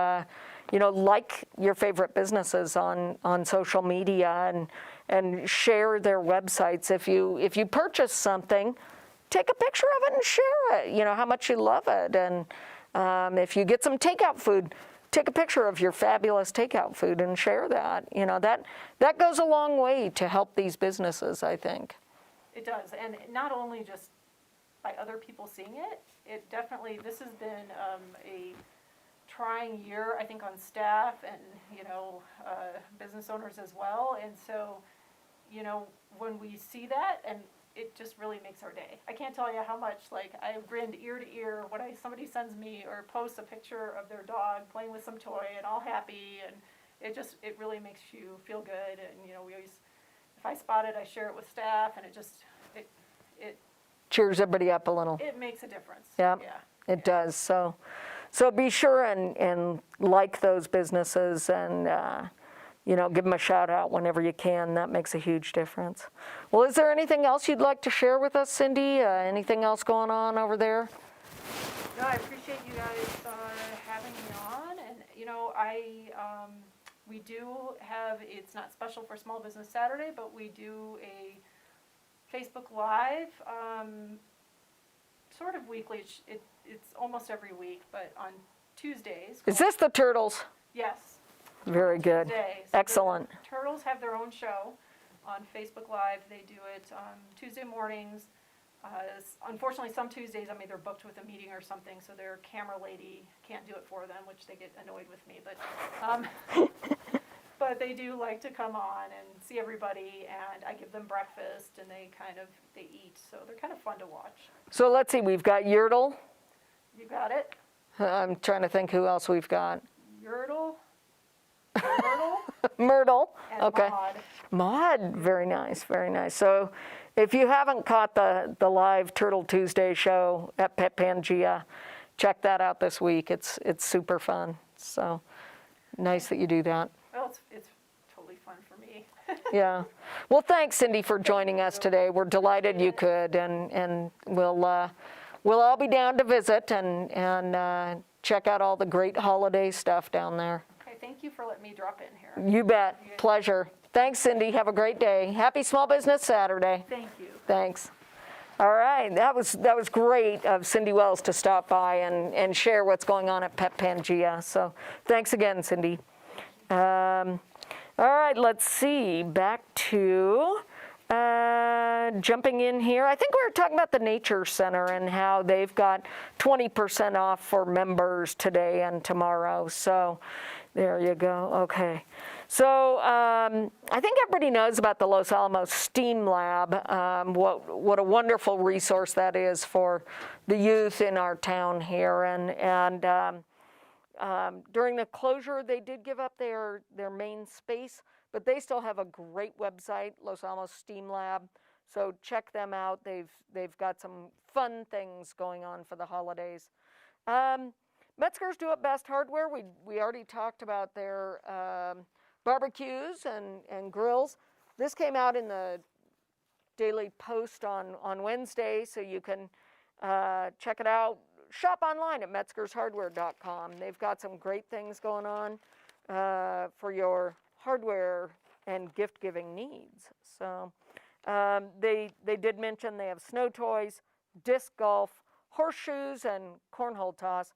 like your favorite businesses on social media and share their websites. If you purchase something, take a picture of it and share it, how much you love it. And if you get some takeout food, take a picture of your fabulous takeout food and share that. That goes a long way to help these businesses, I think. It does, and not only just by other people seeing it, this has been a trying year, I think, on staff and, business owners as well. And so, when we see that, and it just really makes our day. I can't tell you how much, I grinned ear to ear when somebody sends me or posts a picture of their dog playing with some toy and all happy, and it really makes you feel good. And, we always, if I spot it, I share it with staff, and it cheers everybody up a little. It makes a difference. Yeah, it does. So be sure and like those businesses and, give them a shout out whenever you can. That makes a huge difference. Well, is there anything else you'd like to share with us, Cindy? Anything else going on over there? No, I appreciate you guys having me on. And, we do have, it's not special for Small Business Saturday, but we do a Facebook Live, sort of weekly. It's almost every week, but on Tuesdays. Is this the Turtles? Yes. Very good. Tuesday. So excellent. The Turtles have their own show on Facebook Live. They do it Tuesday mornings. Unfortunately, some Tuesdays I'm either booked with a meeting or something, so their camera lady can't do it for them, which they get annoyed with me. But but they do like to come on and see everybody, and I give them breakfast, and they eat, so they're kind of fun to watch. So let's see, we've got Yertle. You got it? I'm trying to think who else we've got. Myrtle. Myrtle. And Okay. Maud. Very nice, very nice. So if you haven't caught the live Turtle Tuesday show at Pet Pangea, check that out this week. It's super fun. So nice that you do that. Well, it's totally fun for me. Yeah. Well, thanks, Cindy, for joining us today. We're delighted you could, and we'll all be down to visit and check out all the great holiday stuff down there. Okay, thank you for letting me drop in here. You bet. Pleasure. Thanks, Cindy. Have a great day. Happy Small Business Saturday. Thank you. Thanks. All right, that was great of Cindy Wells to stop by and share what's going on at Pet Pangea. So thanks again, Cindy. All right, let's see. Back to jumping in here. I think we were talking about the Nature Center and how they've got 20% off for members today and tomorrow. So there you go. Okay. So I think everybody knows about the Los Alamos Steam Lab, what a wonderful resource that is for the youth in our town here. And during the closure, they did give up their main space, but they still have a great website, Los Alamos Steam Lab. So check them out. They've got some fun things going on for the holidays. Metzger's Do It Best Hardware. We already talked about their barbecues and grills. This came out in the Daily Post on Wednesday, so you can check it out. Shop online at metzgershardware.com. They've got some great things going on for your hardware and gift-giving needs. So they did mention they have snow toys, disc golf, horseshoes, and cornhole toss.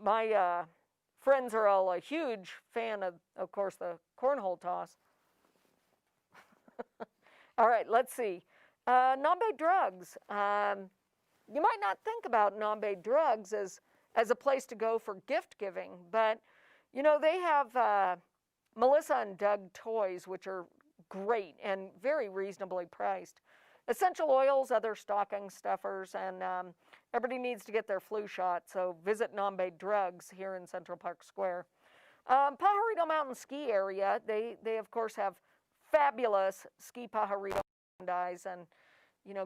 My friends are all a huge fan of course, the cornhole toss. All right, let's see. Nambe Drugs. You might not think about Nambe Drugs as a place to go for gift giving, but they have Melissa and Doug toys, which are great and very reasonably priced. Essential oils, other stocking stuffers, and everybody needs to get their flu shot, so visit Nambe Drugs here in Central Park Square. Pajarito Mountain Ski Area, they of course have fabulous Ski Pajarito merchandise, and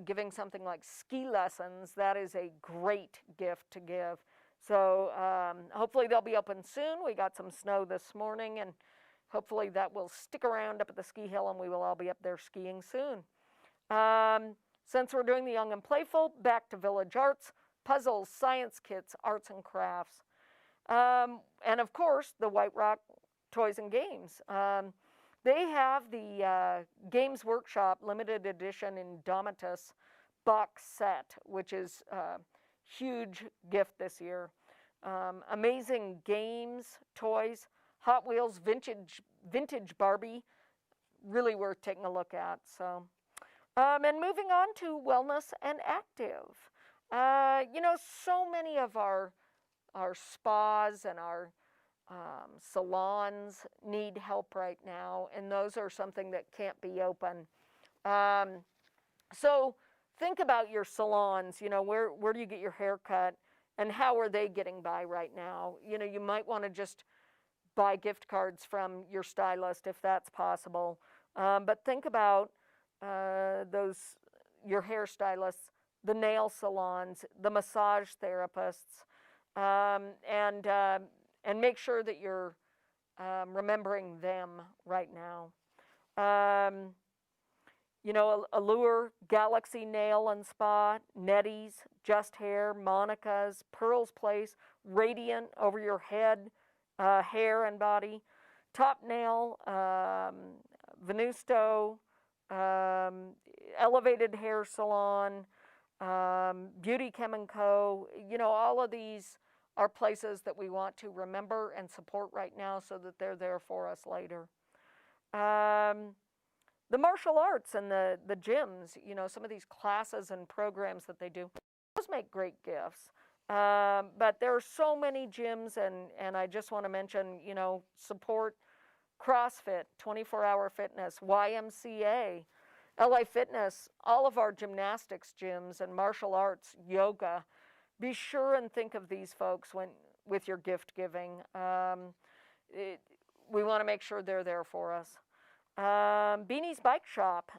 giving something like ski lessons, that is a great gift to give. So hopefully they'll be open soon. We got some snow this morning, and hopefully that will stick around up at the ski hill, and we will all be up there skiing soon. Since we're doing the Young and Playful, back to Village Arts, puzzles, science kits, arts and crafts. And of course, the White Rock Toys and Games. They have the Games Workshop limited edition Indomitus box set, which is a huge gift this year. Amazing games, toys, Hot Wheels, vintage Barbie, really worth taking a look at. So, and moving on to wellness and active. So many of our spas and our salons need help right now, and those are something that can't be open. So think about your salons. Where do you get your hair cut, and how are they getting by right now? You might want to just buy gift cards from your stylist if that's possible. But think about your hairstylists, the nail salons, the massage therapists, and make sure that you're remembering them right now. Allure, Galaxy Nail and Spa, Nettie's, Just Hair, Monica's, Pearl's Place, Radiant over your head, hair and body, Top Nail, Venusto, Elevated Hair Salon, Beauty Chem & Co. All of these are places that we want to remember and support right now so that they're there for us later. The martial arts and the gyms, some of these classes and programs that they do, those make great gifts. But there are so many gyms, and I just want to mention, support CrossFit, 24-hour fitness, YMCA, LA Fitness, all of our gymnastics gyms and martial arts, yoga. Be sure and think of these folks with your gift giving. We want to make sure they're there for us. Beanie's Bike Shop,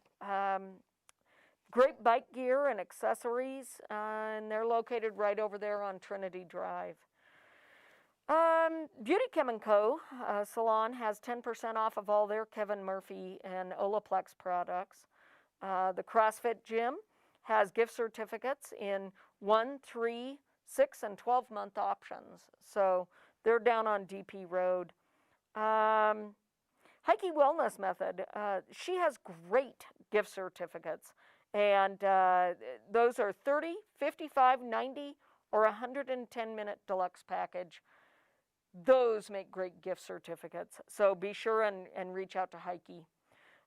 great bike gear and accessories, and they're located right over there on Trinity Drive. Beauty Chem & Co. Salon has 10% off of all their Kevin Murphy and Olaplex products. The CrossFit Gym has gift certificates in 1, 3, 6, and 12-month options. So they're down on DP Road. Heike Wellness Method, she has great gift certificates. And those are 30, 55, 90, or 110-minute deluxe package. Those make great gift certificates. So be sure and reach out to Heike.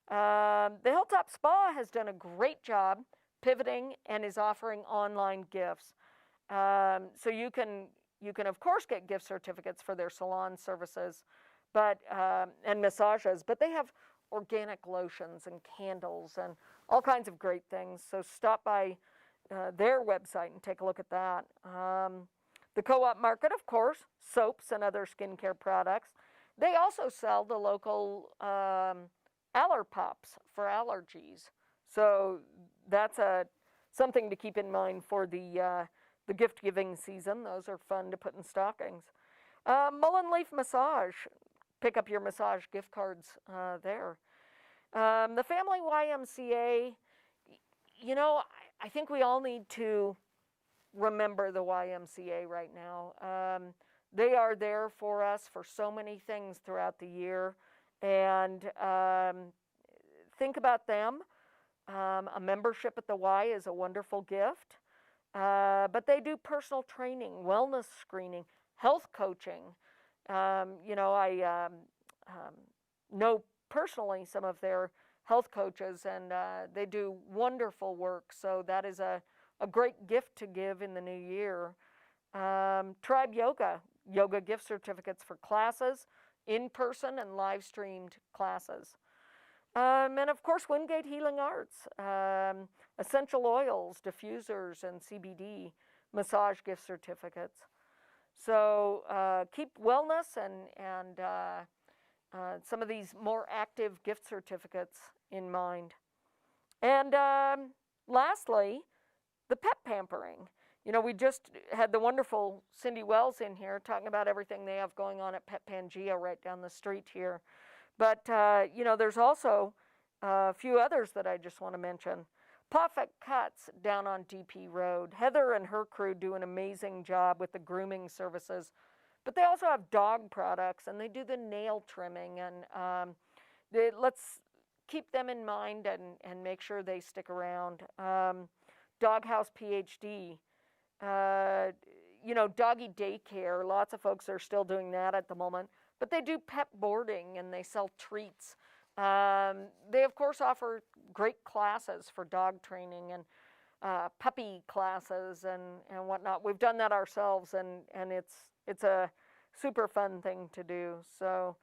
The Hilltop Spa has done a great job pivoting and is offering online gifts. So you can of course get gift certificates for their salon services, and massages, but they have organic lotions and candles and all kinds of great things. So stop by their website and take a look at that. The Co-op Market, of course, soaps and other skincare products. They also sell the local Aller Pops for allergies. So that's something to keep in mind for the gift giving season. Those are fun to put in stockings. Mullen Leaf Massage, pick up your massage gift cards there. The Family YMCA, I think we all need to remember the YMCA right now. They are there for us for so many things throughout the year, and think about them. A membership at the Y is a wonderful gift, but they do personal training, wellness screening, health coaching. I know personally some of their health coaches, and they do wonderful work, so that is a great gift to give in the new year. Tribe Yoga gift certificates for classes, in-person and live-streamed classes. And of course, Wingate Healing Arts, essential oils, diffusers, and CBD massage gift certificates. So keep wellness and some of these more active gift certificates in mind. And lastly, the pet pampering. we just had the wonderful Cindy Wells in here talking about everything they have going on at Pet Pangea right down the street here. But, there's also a few others that I just want to mention. Perfect Cuts down on DP Road. Heather and her crew do an amazing job with the grooming services. But they also have dog products, and they do the nail trimming. And let's keep them in mind and make sure they stick around. Doghouse PhD. Doggy daycare. Lots of folks are still doing that at the moment. But they do pet boarding, and they sell treats. They, of course, offer great classes for dog training and puppy classes and whatnot. We've done that ourselves, and it's a super fun thing to do. So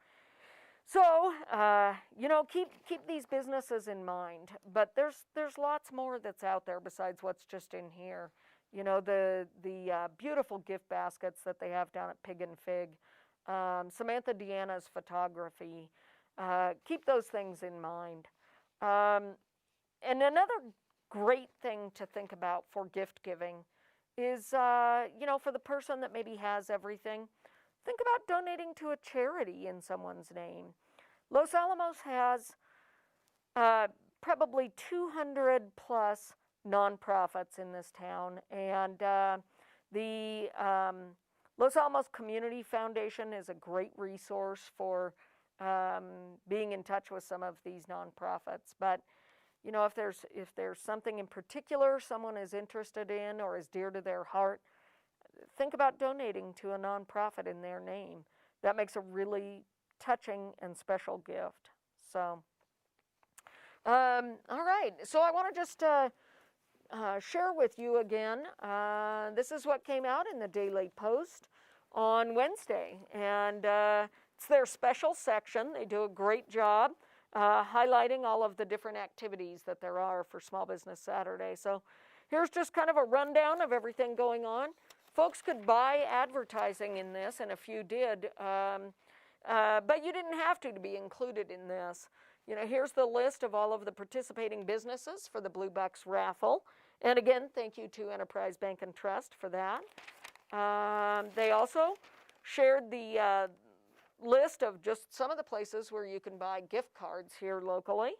keep these businesses in mind. But there's lots more that's out there besides what's just in here. The beautiful gift baskets that they have down at Pig and Fig. Samantha Deanna's photography. Keep those things in mind. And another great thing to think about for gift giving is, for the person that maybe has everything, think about donating to a charity in someone's name. Los Alamos has probably 200 plus nonprofits in this town, and the Los Alamos Community Foundation is a great resource for being in touch with some of these nonprofits. But if there's something in particular someone is interested in or is dear to their heart, think about donating to a nonprofit in their name. That makes a really touching and special gift. So, all right. So I want to just share with you again. This is what came out in the Daily Post on Wednesday, and it's their special section. They do a great job highlighting all of the different activities that there are for Small Business Saturday. So here's just kind of a rundown of everything going on. Folks could buy advertising in this, and a few did, but you didn't have to be included in this. Here's the list of all of the participating businesses for the Blue Bucks raffle. And again, thank you to Enterprise Bank and Trust for that. They also shared the list of just some of the places where you can buy gift cards here locally.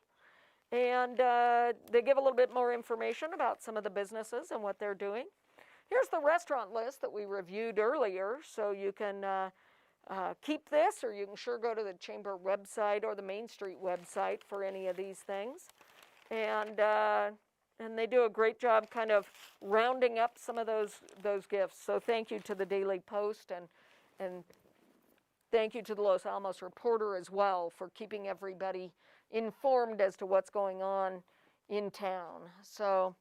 And they give a little bit more information about some of the businesses and what they're doing. Here's the restaurant list that we reviewed earlier, so you can keep this, or you can sure go to the Chamber website or the Main Street website for any of these things. And they do a great job kind of rounding up some of those gifts. So thank you to the Daily Post, and thank you to the Los Alamos Reporter as well for keeping everybody informed as to what's going on in town. So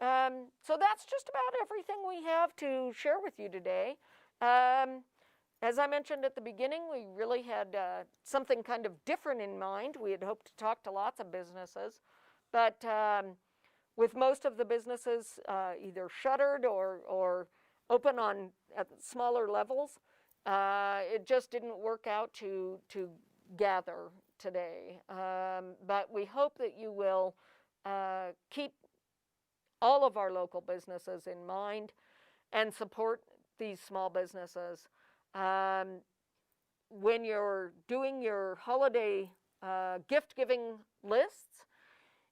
that's just about everything we have to share with you today. As I mentioned at the beginning, we really had something kind of different in mind. We had hoped to talk to lots of businesses, but with most of the businesses either shuttered or open at smaller levels, it just didn't work out to gather today. But we hope that you will keep all of our local businesses in mind and support these small businesses. When you're doing your holiday gift-giving lists,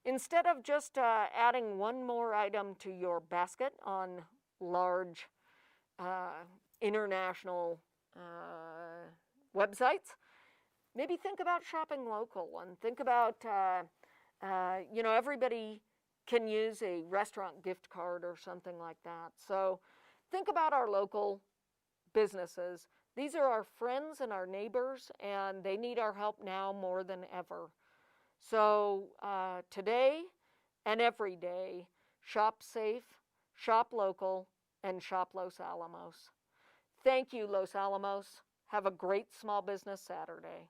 instead of just adding one more item to your basket on large international websites, maybe think about shopping local and think about, everybody can use a restaurant gift card or something like that. So think about our local businesses. These are our friends and our neighbors, and they need our help now more than ever. So today and every day, shop safe, shop local, and shop Los Alamos. Thank you, Los Alamos. Have a great Small Business Saturday.